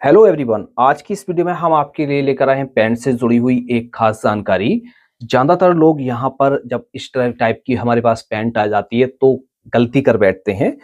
Hello everyone, आज की इस वीडियो में हम आपके लिए लेकर आए हैं पैंट से जुड़ी हुई एक खास जानकारी। ज़्यादातर लोग यहाँ पर जब इस टाइप की हमारे पास पैंट आ जाती है तो गलती कर बैठते हैं।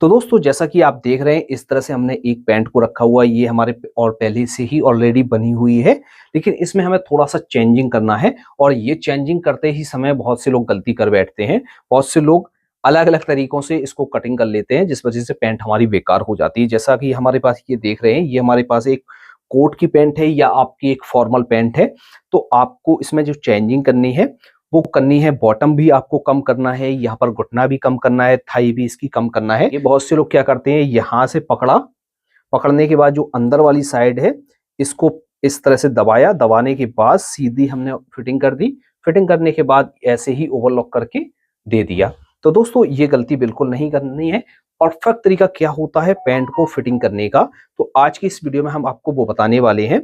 तो दोस्तों, जैसा कि आप देख रहे हैं, इस तरह से हमने एक पैंट को रखा हुआ है। ये हमारे और पहले से ही ऑलरेडी बनी हुई है, लेकिन इसमें हमें थोड़ा सा चेंजिंग करना है। और ये चेंजिंग करते ही समय बहुत से लोग गलती कर बैठते हैं। बहुत से लोग अलग अलग तरीकों से इसको कटिंग कर लेते हैं, जिस वजह से पैंट हमारी बेकार हो जाती है। जैसा कि हमारे पास ये देख रहे हैं, ये हमारे पास एक कोट की पैंट है या आपकी एक फॉर्मल पैंट है। तो आपको इसमें जो चेंजिंग करनी है वो करनी है। बॉटम भी आपको कम करना है, यहाँ पर घुटना भी कम करना है, थाई भी इसकी कम करना है। ये बहुत से लोग क्या करते हैं, यहाँ से पकड़ने के बाद जो अंदर वाली साइड है इसको इस तरह से दबाया, दबाने के बाद सीधी हमने फिटिंग कर दी। फिटिंग करने के बाद ऐसे ही ओवरलॉक करके दे दिया। तो दोस्तों, ये गलती बिल्कुल नहीं करनी है। परफेक्ट तरीका क्या होता है पैंट को फिटिंग करने का, तो आज की इस वीडियो में हम आपको वो बताने वाले हैं।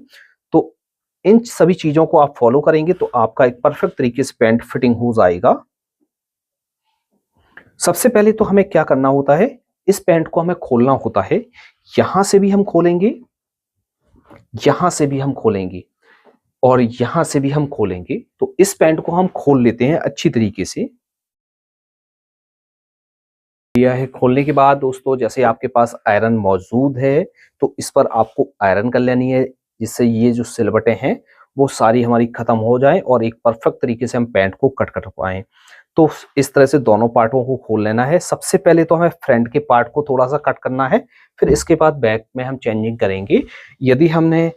तो इन सभी चीजों को आप फॉलो करेंगे तो आपका एक परफेक्ट तरीके से पैंट फिटिंग हो जाएगा। सबसे पहले तो हमें क्या करना होता है, इस पैंट को हमें खोलना होता है। यहां से भी हम खोलेंगे, यहां से भी हम खोलेंगे और यहां से भी हम खोलेंगे। तो इस पैंट को हम खोल लेते हैं अच्छी तरीके से। यह है खोलने के बाद दोस्तों, जैसे आपके पास आयरन मौजूद है तो इस पर आपको आयरन कर लेनी है, जिससे ये जो सिलवटें हैं वो सारी हमारी खत्म हो जाए और एक परफेक्ट तरीके से हम पैंट को कट कर पाएं। तो इस तरह से दोनों पार्टों को खोल लेना है। सबसे पहले तो हमें फ्रंट के पार्ट को थोड़ा सा कट करना है, फिर इसके बाद बैक में हम चेंजिंग करेंगे। यदि हमने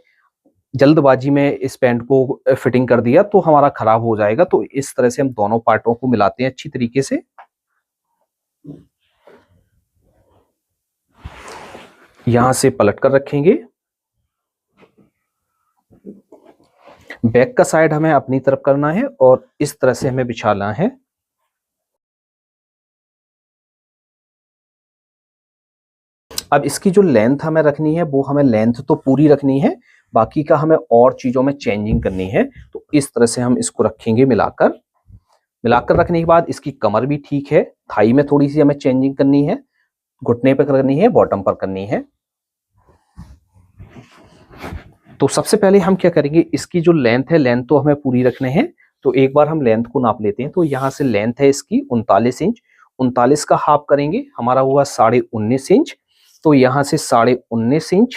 जल्दबाजी में इस पैंट को फिटिंग कर दिया तो हमारा खराब हो जाएगा। तो इस तरह से हम दोनों पार्टों को मिलाते हैं अच्छी तरीके से। यहां से पलट कर रखेंगे। बैक का साइड हमें अपनी तरफ करना है और इस तरह से हमें बिछाना है। अब इसकी जो लेंथ हमें रखनी है वो हमें लेंथ तो पूरी रखनी है, बाकी का हमें और चीजों में चेंजिंग करनी है। तो इस तरह से हम इसको रखेंगे मिलाकर। मिलाकर रखने के बाद इसकी कमर भी ठीक है, थाई में थोड़ी सी हमें चेंजिंग करनी है, घुटने पर करनी है, बॉटम पर करनी है। तो सबसे पहले हम क्या करेंगे, इसकी जो लेंथ है, लेंथ तो हमें पूरी रखने हैं। तो एक बार हम लेंथ को नाप लेते हैं। तो यहाँ से लेंथ है इसकी 39 इंच। 39 का हाफ करेंगे, हमारा हुआ 19.5 इंच। तो यहाँ से 19.5 इंच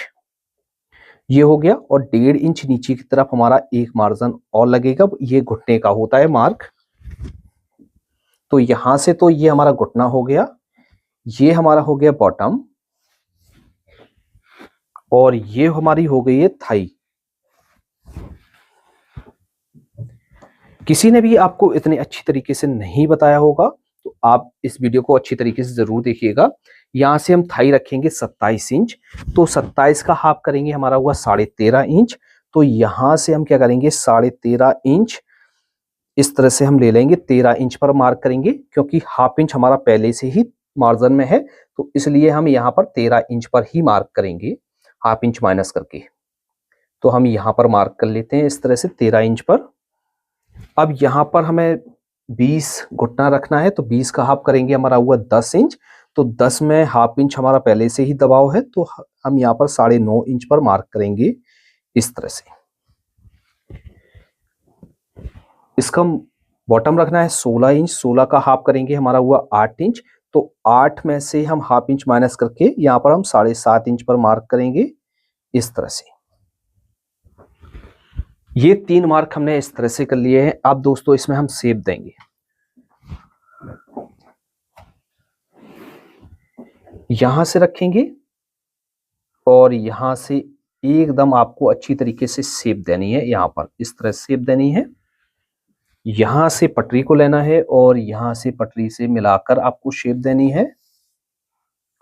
ये हो गया और 1.5 इंच नीचे की तरफ हमारा एक मार्जिन और लगेगा, ये घुटने का होता है मार्क। तो यहां से तो ये हमारा घुटना हो गया, ये हमारा हो गया बॉटम और ये हमारी हो गई है थाई। किसी ने भी आपको इतने अच्छी तरीके से नहीं बताया होगा, तो आप इस वीडियो को अच्छी तरीके से जरूर देखिएगा। यहां से हम थाई रखेंगे 27 इंच। तो 27 का हाफ करेंगे, हमारा हुआ 13.5 इंच। तो यहां से हम क्या करेंगे, 13.5 इंच इस तरह से हम ले लेंगे, 13 इंच पर मार्क करेंगे, क्योंकि हाफ इंच हमारा पहले से ही मार्जिन में है। तो इसलिए हम यहाँ पर 13 इंच पर ही मार्क करेंगे, हाफ इंच माइनस करके। तो हम यहाँ पर मार्क कर लेते हैं इस तरह से 13 इंच पर। अब यहाँ पर हमें 20 घुटना रखना है, तो 20 का हाफ करेंगे, हमारा हुआ 10 इंच। तो 10 में हाफ इंच हमारा पहले से ही दबाव है, तो हम यहाँ पर 9.5 इंच पर मार्क करेंगे इस तरह से। इसका बॉटम रखना है 16 इंच। 16 का हाफ करेंगे, हमारा हुआ 8 इंच। तो 8 में से हम हाफ इंच माइनस करके यहाँ पर हम 7.5 इंच पर मार्क करेंगे इस तरह से। ये 3 मार्क हमने इस तरह से कर लिए हैं। अब दोस्तों, इसमें हम शेप देंगे। यहां से रखेंगे और यहां से एकदम आपको अच्छी तरीके से शेप देनी है। यहां पर इस तरह शेप देनी है। यहां से पटरी को लेना है और यहां से पटरी से मिलाकर आपको शेप देनी है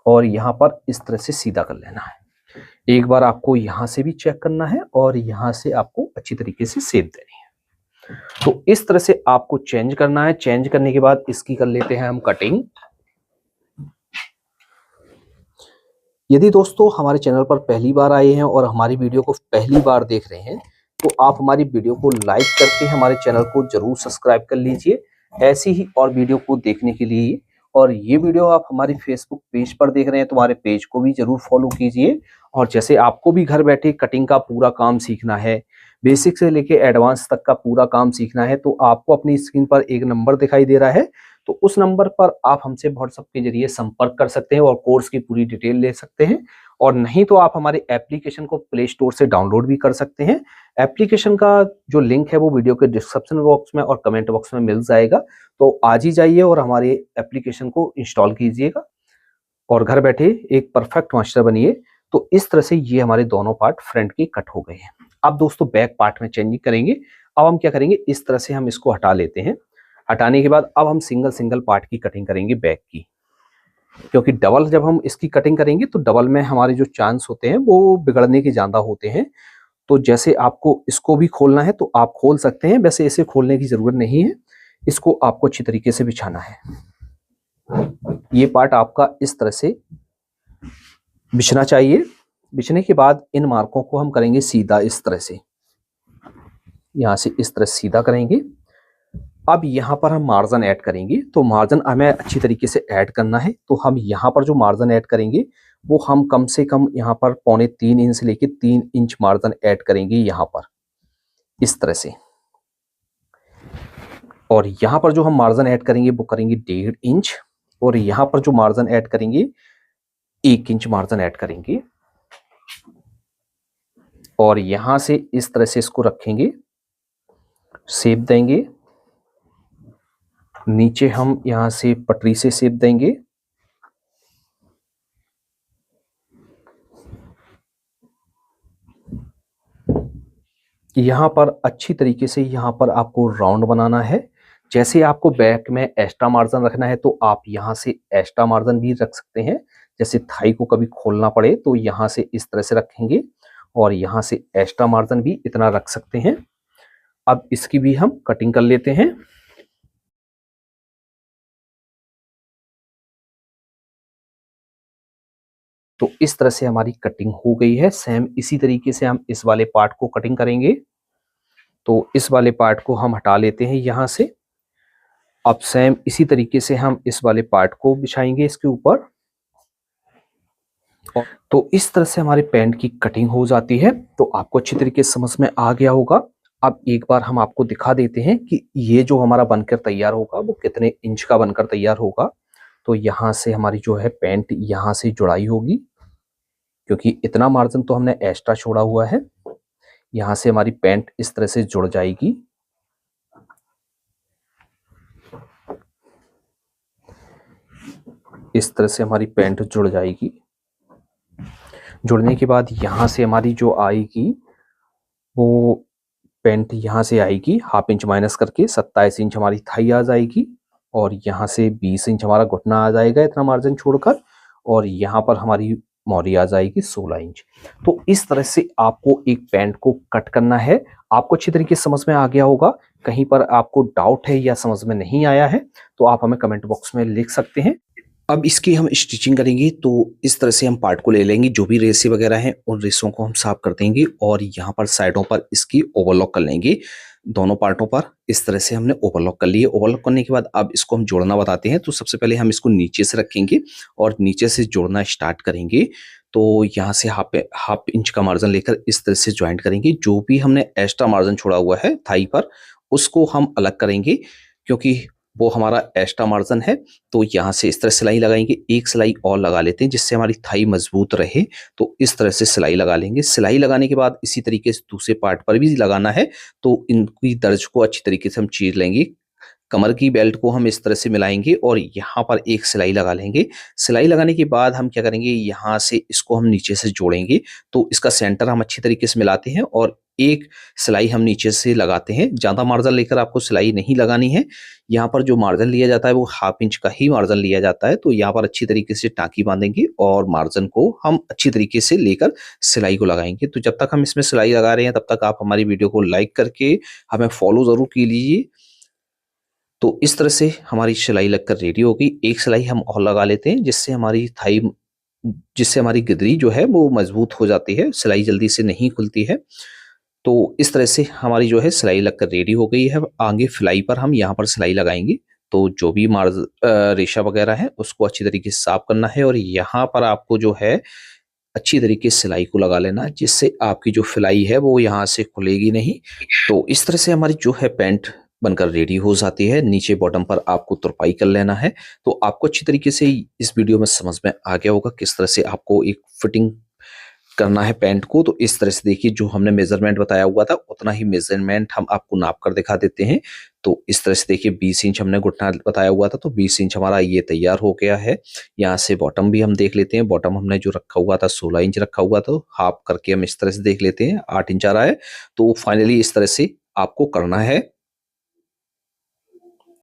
और यहां पर इस तरह से सीधा कर लेना है। एक बार आपको यहां से भी चेक करना है और यहां से आपको अच्छी तरीके से शेप देनी है। तो इस तरह से आपको चेंज करना है। चेंज करने के बाद इसकी कर लेते हैं हम कटिंग। यदि दोस्तों हमारे चैनल पर पहली बार आए हैं और हमारी वीडियो को पहली बार देख रहे हैं, तो आप हमारी वीडियो को लाइक करके हमारे चैनल को जरूर सब्सक्राइब कर लीजिए, ऐसी ही और वीडियो को देखने के लिए। और ये वीडियो आप हमारे फेसबुक पेज पर देख रहे हैं तो हमारे पेज को भी जरूर फॉलो कीजिए। और जैसे आपको भी घर बैठे कटिंग का पूरा काम सीखना है, बेसिक से लेके एडवांस तक का पूरा काम सीखना है, तो आपको अपनी स्क्रीन पर एक नंबर दिखाई दे रहा है, तो उस नंबर पर आप हमसे व्हाट्सएप के जरिए संपर्क कर सकते हैं और कोर्स की पूरी डिटेल ले सकते हैं। और नहीं तो आप हमारे एप्लीकेशन को प्ले स्टोर से डाउनलोड भी कर सकते हैं। एप्लीकेशन का जो लिंक है वो वीडियो के डिस्क्रिप्शन बॉक्स में और कमेंट बॉक्स में मिल जाएगा, तो आज ही जाइए और हमारे एप्लीकेशन को इंस्टॉल कीजिएगा और घर बैठे एक परफेक्ट मास्टर बनिए। तो इस तरह से ये हमारे दोनों पार्ट फ्रंट के कट हो गए हैं। अब दोस्तों बैक पार्ट में चेंजिंग करेंगे। अब हम क्या करेंगे, इस तरह से हम इसको हटा लेते हैं। हटाने के बाद अब हम सिंगल सिंगल पार्ट की कटिंग करेंगे बैक की, क्योंकि डबल जब हम इसकी कटिंग करेंगे तो डबल में हमारे जो चांस होते हैं वो बिगड़ने के ज्यादा होते हैं। तो जैसे आपको इसको भी खोलना है तो आप खोल सकते हैं, वैसे इसे खोलने की जरूरत नहीं है। इसको आपको अच्छी तरीके से बिछाना है। ये पार्ट आपका इस तरह से बिछना चाहिए। बिछने के बाद इन मार्कों को हम करेंगे सीधा, इस तरह से यहां से इस तरह सीधा करेंगे। अब यहाँ पर हम मार्जिन ऐड करेंगे, तो मार्जिन हमें अच्छी तरीके से ऐड करना है। तो हम यहाँ पर जो मार्जिन ऐड करेंगे वो हम कम से कम यहाँ पर 3.25 इंच से लेके 3 इंच मार्जिन ऐड करेंगे यहाँ पर, इस तरह से। और यहाँ पर जो हम मार्जिन ऐड करेंगे वो करेंगे 1.5 इंच, और यहाँ पर जो मार्जिन ऐड करेंगे 1 इंच मार्जिन ऐड करेंगे। और यहां से इस तरह से इसको रखेंगे, शेप देंगे। नीचे हम यहां से पटरी से शेप देंगे। यहां पर अच्छी तरीके से यहां पर आपको राउंड बनाना है। जैसे आपको बैक में एक्स्ट्रा मार्जिन रखना है तो आप यहां से एक्स्ट्रा मार्जिन भी रख सकते हैं। जैसे थाई को कभी खोलना पड़े तो यहां से इस तरह से रखेंगे और यहां से एक्स्ट्रा मार्जिन भी इतना रख सकते हैं। अब इसकी भी हम कटिंग कर लेते हैं। तो इस तरह से हमारी कटिंग हो गई है। सेम इसी तरीके से हम इस वाले पार्ट को कटिंग करेंगे। तो इस वाले पार्ट को हम हटा लेते हैं यहां से। अब सेम इसी तरीके से हम इस वाले पार्ट को बिछाएंगे इसके ऊपर। तो इस तरह से हमारे पैंट की कटिंग हो जाती है। तो आपको अच्छी तरीके से समझ में आ गया होगा। अब एक बार हम आपको दिखा देते हैं कि ये जो हमारा बनकर तैयार होगा वो कितने इंच का बनकर तैयार होगा। तो यहाँ से हमारी जो है पैंट यहाँ से जुड़ाई होगी, क्योंकि इतना मार्जिन तो हमने एक्स्ट्रा छोड़ा हुआ है। यहाँ से हमारी पैंट इस तरह से जुड़ जाएगी। इस तरह से हमारी पैंट जुड़ जाएगी। जुड़ने के बाद यहाँ से हमारी जो आएगी वो पैंट यहाँ से आएगी, 1/2 इंच माइनस करके 27 इंच हमारी थाई आ जाएगी। और यहाँ से 20 इंच हमारा घुटना आ जाएगा इतना मार्जिन छोड़कर। और यहाँ पर हमारी मोरी आ जाएगी 16 इंच। तो इस तरह से आपको एक पैंट को कट करना है। आपको अच्छी तरीके से समझ में आ गया होगा। कहीं पर आपको डाउट है या समझ में नहीं आया है तो आप हमें कमेंट बॉक्स में लिख सकते हैं। अब इसकी हम स्टिचिंग करेंगे। तो इस तरह से हम पार्ट को ले लेंगे, जो भी रेसे वगैरह हैं उन रेसों को हम साफ कर देंगे और यहाँ पर साइडों पर इसकी ओवरलॉक कर लेंगे। दोनों पार्टों पर इस तरह से हमने ओवरलॉक कर लिए। ओवरलॉक करने के बाद अब इसको हम जोड़ना बताते हैं। तो सबसे पहले हम इसको नीचे से रखेंगे और नीचे से जोड़ना स्टार्ट करेंगे। तो यहाँ से हाफ इंच का मार्जिन लेकर इस तरह से ज्वाइंट करेंगे। जो भी हमने एक्स्ट्रा मार्जिन छोड़ा हुआ है थाई पर उसको हम अलग करेंगे, क्योंकि वो हमारा एक्स्ट्रा मार्जिन है। तो यहाँ से इस तरह सिलाई लगाएंगे। एक सिलाई और लगा लेते हैं जिससे हमारी थाई मजबूत रहे। तो इस तरह से सिलाई लगा लेंगे। सिलाई लगाने के बाद इसी तरीके से दूसरे पार्ट पर भी लगाना है। तो इनकी दर्ज को अच्छी तरीके से हम चीर लेंगे। कमर की बेल्ट को हम इस तरह से मिलाएंगे और यहाँ पर एक सिलाई लगा लेंगे। सिलाई लगाने के बाद हम क्या करेंगे, यहाँ से इसको हम नीचे से जोड़ेंगे। तो इसका सेंटर हम अच्छी तरीके से मिलाते हैं और एक सिलाई हम नीचे से लगाते हैं। ज़्यादा मार्जिन लेकर आपको सिलाई नहीं लगानी है। यहाँ पर जो मार्जिन लिया जाता है वो 1/2 इंच का ही मार्जिन लिया जाता है। तो यहाँ पर अच्छी तरीके से टाँकी बांधेंगे और मार्जिन को हम अच्छी तरीके से लेकर सिलाई को लगाएंगे। तो जब तक हम इसमें सिलाई लगा रहे हैं तब तक आप हमारी वीडियो को लाइक करके हमें फॉलो ज़रूर कीजिए। तो इस तरह से हमारी सिलाई लगकर रेडी हो गई। एक सिलाई हम और लगा लेते हैं जिससे हमारी गिदरी जो है वो मजबूत हो जाती है, सिलाई जल्दी से नहीं खुलती है। तो इस तरह से हमारी जो है सिलाई लगकर रेडी हो गई है। आगे फिलाई पर हम यहाँ पर सिलाई लगाएंगे। तो जो भी रेशा वगैरह है उसको अच्छी तरीके से साफ करना है और यहाँ पर आपको जो है अच्छी तरीके से सिलाई को लगा लेना है, जिससे आपकी जो सिलाई है वो यहाँ से खुलेगी नहीं। तो इस तरह से हमारी जो है पैंट बनकर रेडी हो जाती है। नीचे बॉटम पर आपको तुरपाई कर लेना है। तो आपको अच्छी तरीके से इस वीडियो में समझ में आ गया होगा किस तरह से आपको एक फिटिंग करना है पैंट को। तो इस तरह से देखिए, जो हमने मेजरमेंट बताया हुआ था उतना ही मेजरमेंट हम आपको नाप कर दिखा देते हैं। तो इस तरह से देखिए 20 इंच हमने घुटना बताया हुआ था, तो 20 इंच हमारा ये तैयार हो गया है। यहाँ से बॉटम भी हम देख लेते हैं। बॉटम हमने जो रखा हुआ था 16 इंच रखा हुआ था, हाफ करके हम इस तरह से देख लेते हैं 8 इंच आ रहा है। तो फाइनली इस तरह से आपको करना है।